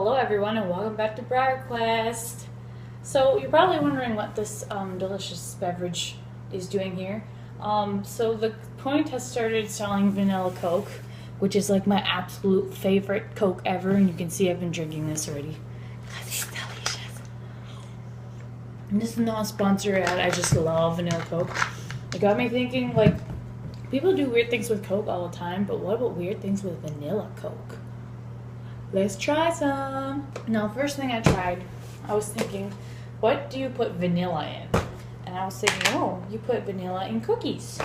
Hello everyone and welcome back to Brier-Quest. So you're probably wondering what this delicious beverage is doing here. So the Point has started selling vanilla Coke, which is like my absolute favorite Coke ever, and you can see I've been drinking this already. God, it's delicious. And this is not a sponsor ad, I just love vanilla Coke. It got me thinking, like, people do weird things with Coke all the time, but what about weird things with vanilla Coke? Let's try some. Now, first thing I tried, I was thinking, what do you put vanilla in? And I was thinking, oh, you put vanilla in cookies.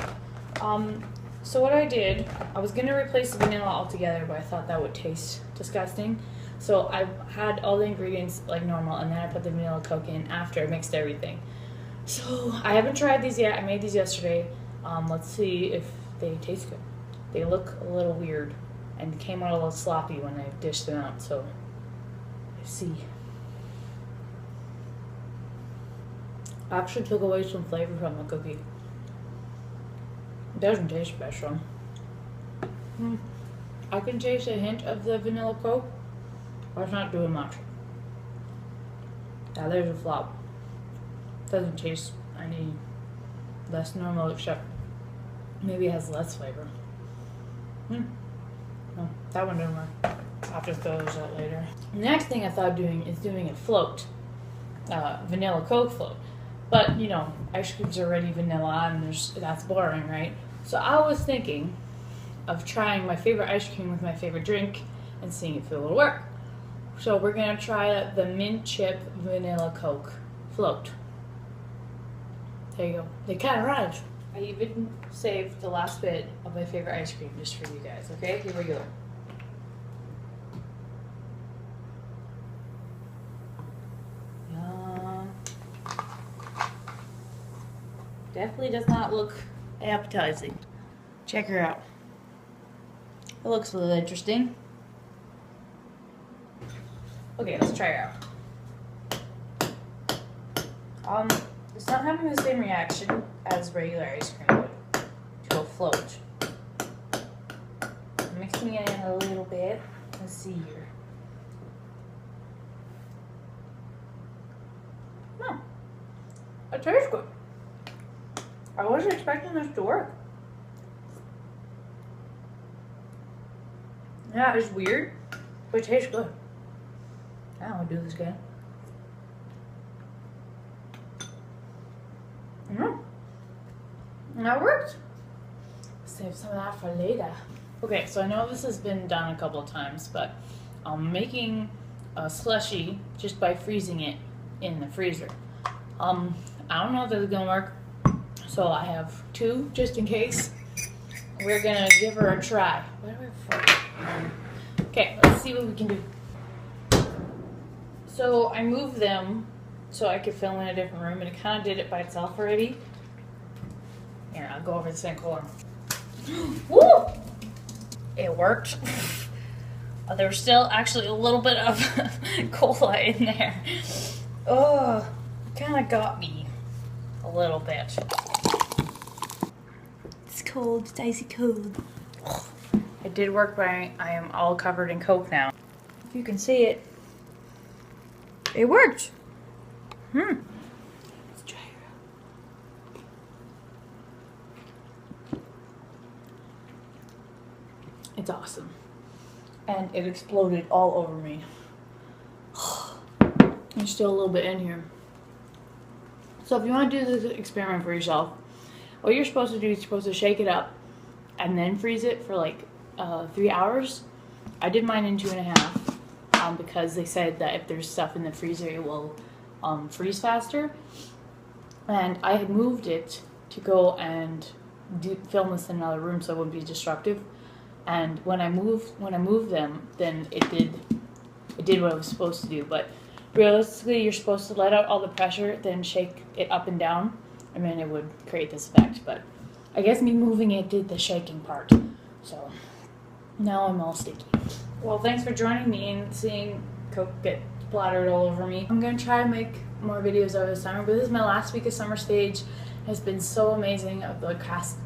So what I did, I was gonna replace the vanilla altogether, but I thought that would taste disgusting. So I had all the ingredients like normal, and then I put the vanilla Coke in after I mixed everything. So I haven't tried these yet. I made these yesterday. Let's see if they taste good. They look a little weird and came out a little sloppy when I dished them out, so let's see. I actually took away some flavor from the cookie. It doesn't taste special. I can taste a hint of the vanilla Coke, but it's not doing much. Yeah, there's a flop. Doesn't taste any less normal, except maybe it has less flavor. No, that one didn't work. I'll have to throw those out later. The next thing I thought of doing is doing a float. Vanilla Coke float. But, you know, ice cream's already vanilla and that's boring, right? So I was thinking of trying my favorite ice cream with my favorite drink and seeing if it will work. So we're gonna try the mint chip vanilla Coke float. There you go. They kind of rhymes. I even saved the last bit of my favorite ice cream just for you guys, okay? Here we go. Yum. Definitely does not look appetizing. Check her out. It looks a little interesting. Okay, let's try her out. It's not having the same reaction as regular ice cream would to a float. I'm mixing it in a little bit. Let's see here. No, it tastes good. I wasn't expecting this to work. Yeah, it's weird, but it tastes good. I don't want to do this again. And that worked. Save some of that for later. Okay, so I know this has been done a couple of times, but I'm making a slushie just by freezing it in the freezer. I don't know if this is gonna work, so I have two just in case. We're gonna give her a try. Okay, let's see what we can do. So I moved them so I could film in a different room, and it kind of did it by itself already. Here, I'll go over the same color. Woo! It worked. There's still actually a little bit of cola in there. Oh, it kind of got me a little bit. It's cold, it's icy cold. It did work, but I am all covered in Coke now. If you can see it, it worked. Let's try it out. It's awesome. And it exploded all over me. There's still a little bit in here. So if you want to do this experiment for yourself, what you're supposed to do is you're supposed to shake it up and then freeze it for like 3 hours. I did mine in 2.5 because they said that if there's stuff in the freezer, it will freeze faster. And I had moved it to go and film this in another room so it wouldn't be disruptive. And when I moved them, then it did what it was supposed to do. But realistically, you're supposed to let out all the pressure, then shake it up and down, and then it would create this effect. But I guess me moving it did the shaking part. So now I'm all sticky. Well, thanks for joining me and seeing Coke get splattered all over me. I'm gonna try to make more videos over the summer, but this is my last week of summer stage. It's been so amazing. The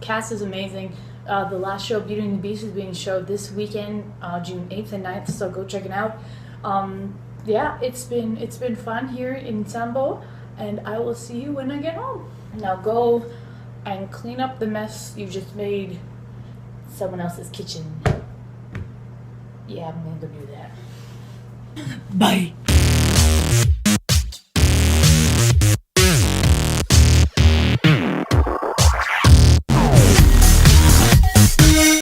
cast is amazing. The last show, Beauty and the Beast, is being showed this weekend, June 8th and 9th, so go check it out. Yeah, it's been fun here in Sambo, and I will see you when I get home. Now go and clean up the mess you just made someone else's kitchen. Yeah, I'm gonna go do that. Bye.